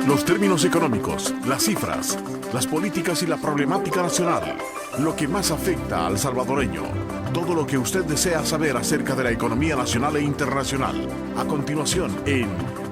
Los términos económicos, las cifras, las políticas y la problemática nacional, lo que más afecta al salvadoreño, todo lo que usted desea saber acerca de la economía nacional e internacional. A continuación, en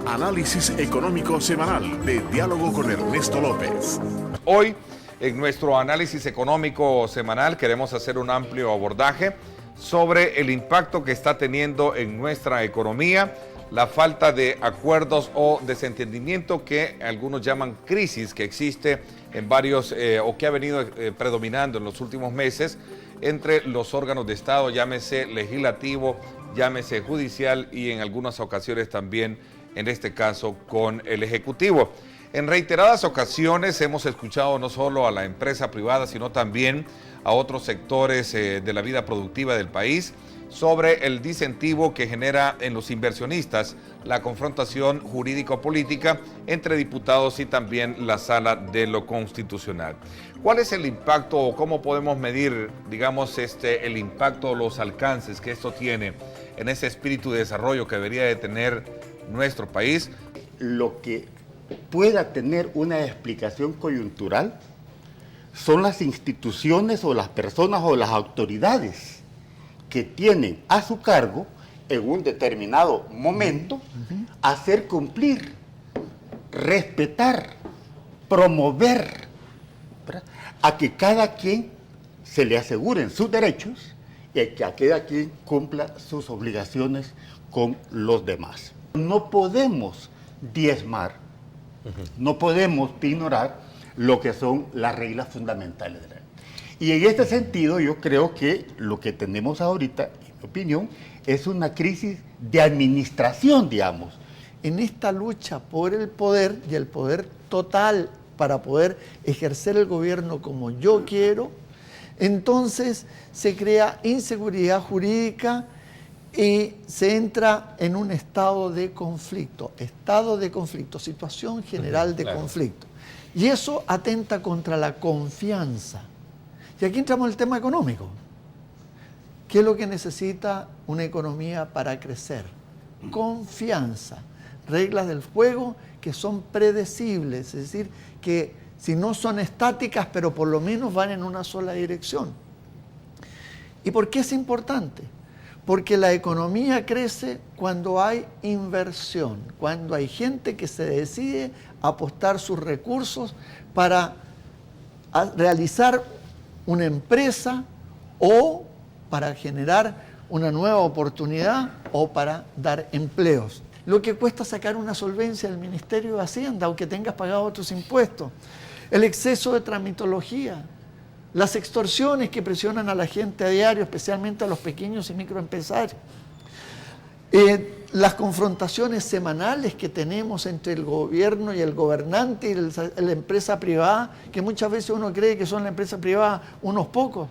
Análisis Económico Semanal de Diálogo con Ernesto López. Hoy, en nuestro análisis económico semanal, queremos hacer un amplio abordaje sobre el impacto que está teniendo en nuestra economía la falta de acuerdos o desentendimiento que algunos llaman crisis que existe en varios o que ha venido predominando en los últimos meses entre los órganos de Estado, llámese legislativo, llámese judicial y en algunas ocasiones también, en este caso, con el Ejecutivo. En reiteradas ocasiones hemos escuchado no solo a la empresa privada, sino también a otros sectores de la vida productiva del país sobre el disincentivo que genera en los inversionistas la confrontación jurídico-política entre diputados y también la Sala de lo Constitucional. ¿Cuál es el impacto o cómo podemos medir, digamos, el impacto o los alcances que esto tiene en ese espíritu de desarrollo que debería de tener nuestro país? Lo que pueda tener una explicación coyuntural son las instituciones o las personas o las autoridades que tienen a su cargo en un determinado momento hacer cumplir, respetar, promover, ¿verdad?, a que cada quien se le aseguren sus derechos y a que a cada quien cumpla sus obligaciones con los demás. No podemos diezmar, no podemos ignorar lo que son las reglas fundamentales de la ley. Y en este sentido yo creo que lo que tenemos ahorita, en mi opinión, es una crisis de administración, digamos. En esta lucha por el poder y el poder total para poder ejercer el gobierno como yo quiero, entonces se crea inseguridad jurídica y se entra en un estado de conflicto, situación general de conflicto. Y eso atenta contra la confianza. Y aquí entramos en el tema económico. ¿Qué es lo que necesita una economía para crecer? Confianza, reglas del juego que son predecibles, es decir, que si no son estáticas, pero por lo menos van en una sola dirección. ¿Y por qué es importante? Porque la economía crece cuando hay inversión, cuando hay gente que se decide apostar sus recursos para realizar una empresa o para generar una nueva oportunidad o para dar empleos. Lo que cuesta sacar una solvencia del Ministerio de Hacienda, aunque tengas pagado otros impuestos. El exceso de tramitología, las extorsiones que presionan a la gente a diario, especialmente a los pequeños y microempresarios. Las confrontaciones semanales que tenemos entre el gobierno y el gobernante y la empresa privada, que muchas veces uno cree que son la empresa privada unos pocos,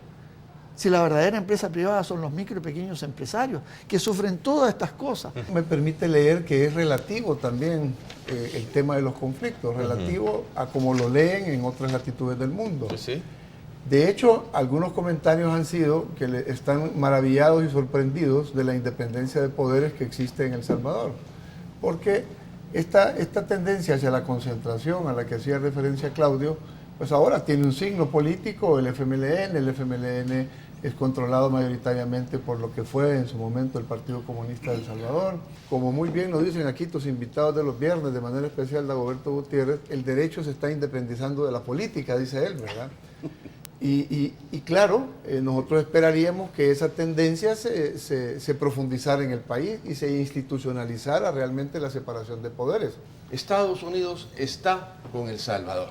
si la verdadera empresa privada son los micro y pequeños empresarios, que sufren todas estas cosas. Me permite leer que es relativo también el tema de los conflictos, relativo a cómo lo leen en otras latitudes del mundo. Sí. De hecho, algunos comentarios han sido que están maravillados y sorprendidos de la independencia de poderes que existe en El Salvador. Porque esta tendencia hacia la concentración a la que hacía referencia Claudio, pues ahora tiene un signo político, el FMLN es controlado mayoritariamente por lo que fue en su momento el Partido Comunista de El Salvador. Como muy bien nos dicen aquí tus invitados de los viernes, de manera especial Dagoberto Gutiérrez, el derecho se está independizando de la política, dice él, ¿verdad? Y claro, nosotros esperaríamos que esa tendencia se profundizara en el país y se institucionalizara realmente la separación de poderes. Estados Unidos está con El Salvador.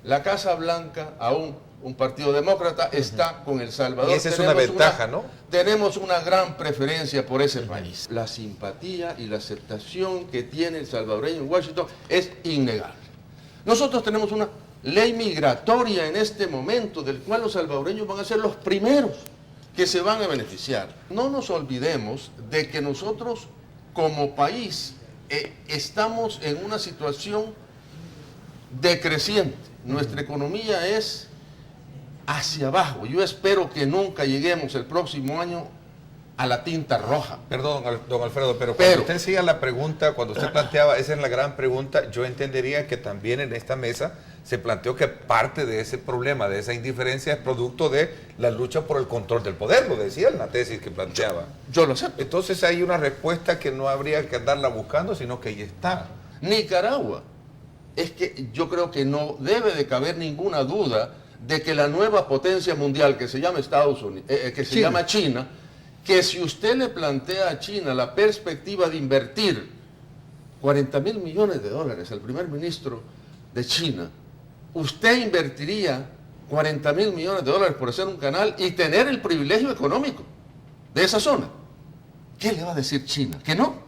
La Casa Blanca, aún un partido demócrata, está con El Salvador. Y esa es una ventaja, ¿no? Tenemos una gran preferencia por ese país. La simpatía y la aceptación que tiene el salvadoreño en Washington es innegable. Nosotros tenemos una ley migratoria en este momento, del cual los salvadoreños van a ser los primeros que se van a beneficiar. No nos olvidemos de que nosotros como país estamos en una situación decreciente. Nuestra economía es hacia abajo. Yo espero que nunca lleguemos el próximo año a la tinta roja. Perdón, don Alfredo, pero cuando usted hacía la pregunta, cuando usted planteaba, esa es la gran pregunta, yo entendería que también en esta mesa se planteó que parte de ese problema, de esa indiferencia, es producto de la lucha por el control del poder, lo decía en la tesis que planteaba. Yo lo sé. Entonces hay una respuesta que no habría que andarla buscando, sino que ya está. Nicaragua. Es que yo creo que no debe de caber ninguna duda de que la nueva potencia mundial que se llama Estados Unidos, se llama China, que si usted le plantea a China la perspectiva de invertir 40.000 millones de dólares al primer ministro de China, usted invertiría 40.000 millones de dólares por hacer un canal y tener el privilegio económico de esa zona. ¿Qué le va a decir China? ¿Que no?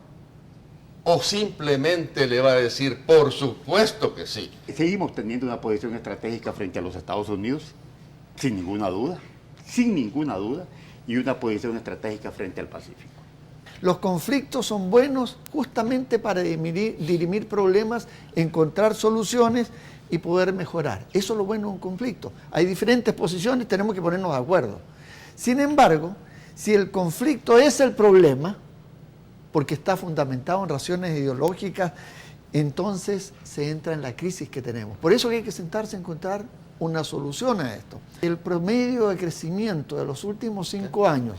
¿O simplemente le va a decir, por supuesto que sí? Seguimos teniendo una posición estratégica frente a los Estados Unidos, sin ninguna duda, y una posición estratégica frente al Pacífico. Los conflictos son buenos justamente para dirimir problemas, encontrar soluciones y poder mejorar. Eso es lo bueno de un conflicto. Hay diferentes posiciones, tenemos que ponernos de acuerdo. Sin embargo, si el conflicto es el problema, porque está fundamentado en razones ideológicas, entonces se entra en la crisis que tenemos. Por eso hay que sentarse a encontrar una solución a esto. El promedio de crecimiento de los últimos 5 años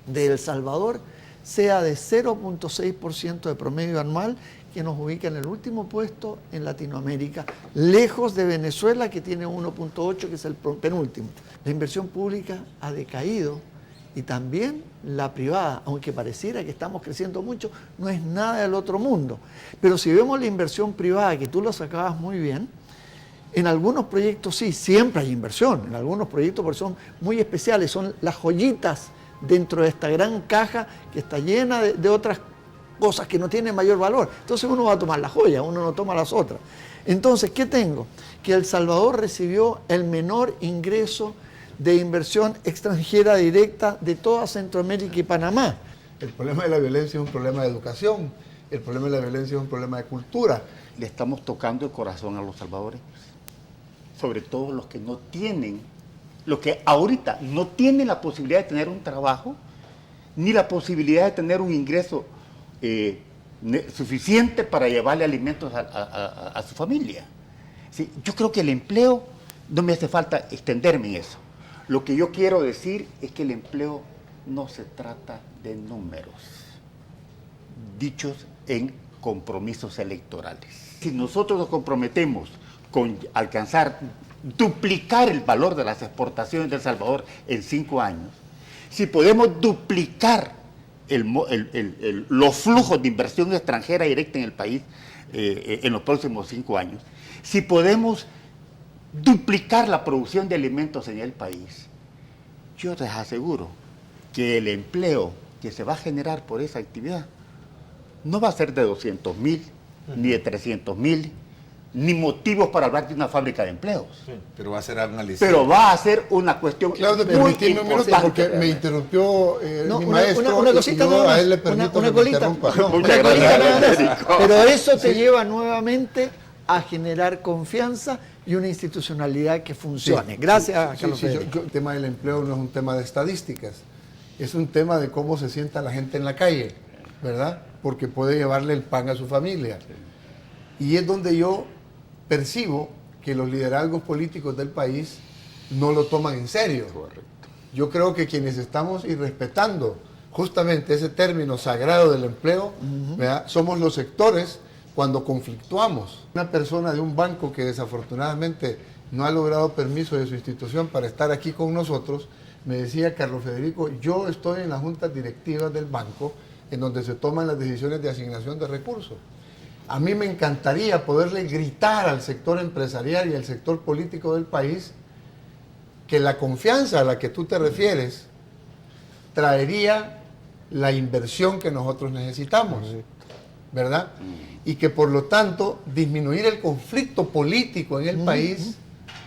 de El Salvador sea de 0.6% de promedio anual, que nos ubica en el último puesto en Latinoamérica, lejos de Venezuela, que tiene 1.8, que es el penúltimo. La inversión pública ha decaído y también la privada, aunque pareciera que estamos creciendo mucho, no es nada del otro mundo. Pero si vemos la inversión privada, que tú lo sacabas muy bien, en algunos proyectos sí, siempre hay inversión, en algunos proyectos porque son muy especiales, son las joyitas dentro de esta gran caja que está llena de otras cosas que no tienen mayor valor. Entonces uno va a tomar la joya, uno no toma las otras. Entonces, ¿qué tengo? Que El Salvador recibió el menor ingreso de inversión extranjera directa de toda Centroamérica y Panamá. El problema de la violencia es un problema de educación, el problema de la violencia es un problema de cultura. Le estamos tocando el corazón a los salvadoreños, sobre todo los que no tienen, los que ahorita no tienen la posibilidad de tener un trabajo, ni la posibilidad de tener un ingreso suficiente para llevarle alimentos a su familia. ¿Sí? Yo creo que el empleo, no me hace falta extenderme en eso. Lo que yo quiero decir es que el empleo no se trata de números dichos en compromisos electorales. Si nosotros nos comprometemos con alcanzar, duplicar el valor de las exportaciones de El Salvador en 5 años, si podemos duplicar los flujos de inversión extranjera directa en el país en los próximos 5 años, si podemos duplicar la producción de alimentos en el país, yo les aseguro que el empleo que se va a generar por esa actividad no va a ser de 200.000, ni de 300.000, ni motivos para hablar de una fábrica de empleos. Sí, pero va a ser análisis. Pero va a ser una cuestión Claudio, muy permíteme un minuto porque me interrumpió mi maestro. Una cosita y yo nada más, a él le permito una que me colita, interrumpa. Muchas una colita gracias, nada más. Federico. Pero eso te lleva nuevamente a generar confianza y una institucionalidad que funcione. Gracias, Carlos Federico. El tema del empleo no es un tema de estadísticas, es un tema de cómo se sienta la gente en la calle, ¿verdad? Porque puede llevarle el pan a su familia. Y es donde yo percibo que los liderazgos políticos del país no lo toman en serio. Correcto. Yo creo que quienes estamos irrespetando justamente ese término sagrado del empleo, ¿verdad? Somos los sectores cuando conflictuamos. Una persona de un banco que desafortunadamente no ha logrado permiso de su institución para estar aquí con nosotros, me decía: Carlos Federico, yo estoy en las juntas directivas del banco en donde se toman las decisiones de asignación de recursos. A mí me encantaría poderle gritar al sector empresarial y al sector político del país que la confianza a la que tú te refieres traería la inversión que nosotros necesitamos, ¿verdad? Y que por lo tanto disminuir el conflicto político en el país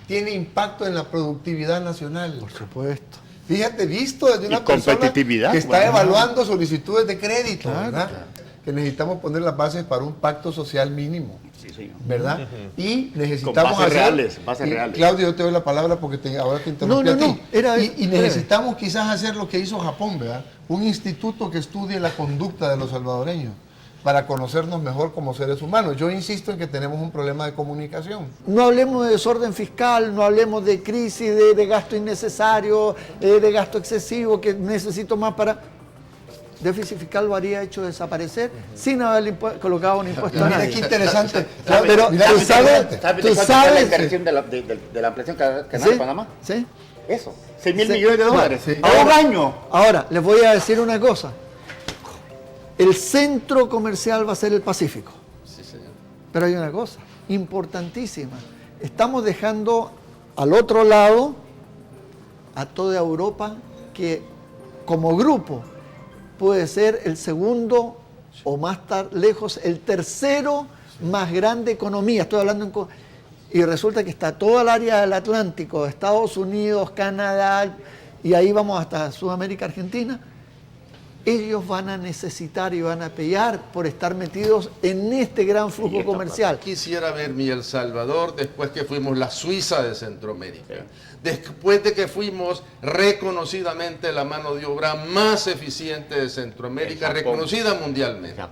tiene impacto en la productividad nacional. Por supuesto. Fíjate, visto desde una persona competitividad, que está evaluando solicitudes de crédito, Claro, ¿verdad? claro. que necesitamos poner las bases para un pacto social mínimo. Sí, señor. ¿Verdad? Y necesitamos Con bases reales. Claudio, yo te doy la palabra porque ahora te interrumpí a ti. Era y necesitamos quizás hacer lo que hizo Japón, ¿verdad? Un instituto que estudie la conducta de los salvadoreños para conocernos mejor como seres humanos. Yo insisto en que tenemos un problema de comunicación. No hablemos de desorden fiscal, no hablemos de crisis, de gasto innecesario, de gasto excesivo, que necesito más para... Déficit fiscal lo haría hecho desaparecer sin haberle colocado un impuesto a Mira nadie. qué interesante. Pero Mira, tú qué sabes, interesante. ¿Sabes la inversión de la ampliación canal de Panamá? ¿Sí? Eso, 6.000 Sí. millones de dólares. Sí. A un año. Ahora, les voy a decir una cosa. El centro comercial va a ser el Pacífico. Sí, señor. Pero hay una cosa importantísima. Estamos dejando al otro lado a toda Europa, que como grupo puede ser el segundo o más lejos el tercero más grande economía. Estoy hablando y resulta que está toda el área del Atlántico, Estados Unidos, Canadá, y ahí vamos hasta Sudamérica, Argentina. Ellos van a necesitar y van a pelear por estar metidos en este gran flujo comercial. Quisiera ver mi El Salvador después que fuimos la Suiza de Centroamérica. Después de que fuimos reconocidamente la mano de obra más eficiente de Centroamérica, reconocida mundialmente.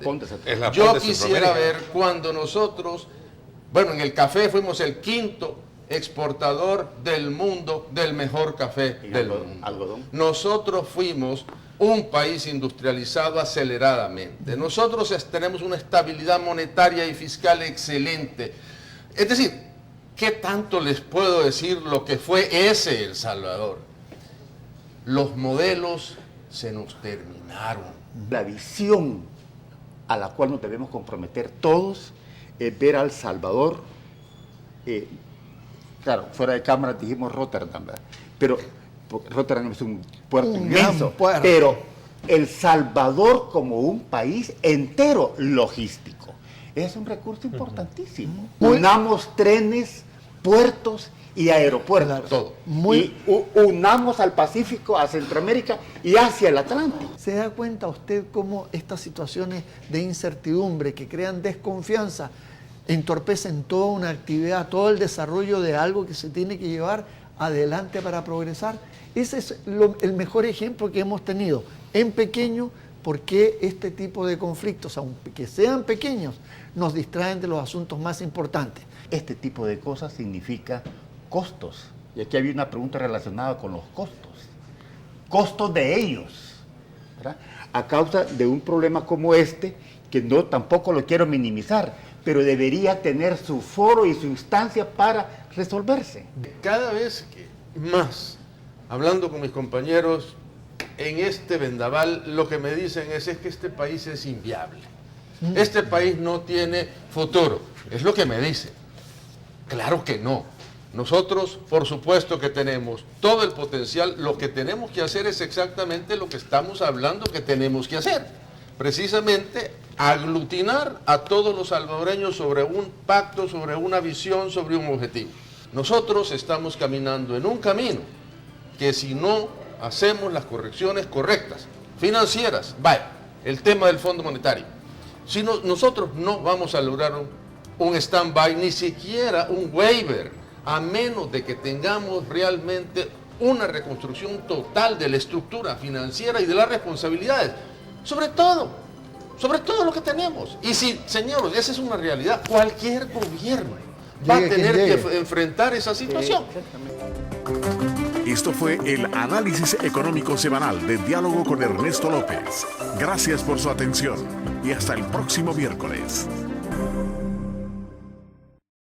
Yo quisiera ver cuando nosotros, bueno, en el café fuimos el quinto exportador del mundo del mejor café del mundo. Algodón. Nosotros fuimos un país industrializado aceleradamente. Nosotros tenemos una estabilidad monetaria y fiscal excelente. Es decir, ¿qué tanto les puedo decir lo que fue ese El Salvador? Los modelos se nos terminaron. La visión a la cual nos debemos comprometer todos es ver a El Salvador, claro, fuera de cámara dijimos Rotterdam, ¿verdad? Pero Rotterdam es un puerto inmenso, pero El Salvador como un país entero logístico es un recurso importantísimo. Unamos trenes, puertos y aeropuertos. Todo. Y unamos al Pacífico, a Centroamérica y hacia el Atlántico. ¿Se da cuenta usted cómo estas situaciones de incertidumbre que crean desconfianza entorpecen toda una actividad, todo el desarrollo de algo que se tiene que llevar adelante para progresar? Ese es el mejor ejemplo que hemos tenido en pequeño, porque este tipo de conflictos, aunque sean pequeños, nos distraen de los asuntos más importantes. Este tipo de cosas significa costos. Y aquí había una pregunta relacionada con los costos. Costos de ellos, ¿verdad? A causa de un problema como este, que no tampoco lo quiero minimizar, pero debería tener su foro y su instancia para resolverse. Cada vez que más, hablando con mis compañeros en este vendaval, lo que me dicen es que este país es inviable. Este país no tiene futuro. Es lo que me dicen. Claro que no. Nosotros, por supuesto que tenemos todo el potencial. Lo que tenemos que hacer es exactamente lo que estamos hablando que tenemos que hacer. Precisamente aglutinar a todos los salvadoreños sobre un pacto, sobre una visión, sobre un objetivo. Nosotros estamos caminando en un camino que si no hacemos las correcciones correctas, financieras, vaya, el tema del Fondo Monetario, si no, nosotros no vamos a lograr un stand-by, ni siquiera un waiver, a menos de que tengamos realmente una reconstrucción total de la estructura financiera y de las responsabilidades, sobre todo lo que tenemos. Y si, señores, esa es una realidad, cualquier gobierno va a tener que enfrentar esa situación. Esto fue el análisis económico semanal de Diálogo con Ernesto López. Gracias por su atención y hasta el próximo miércoles.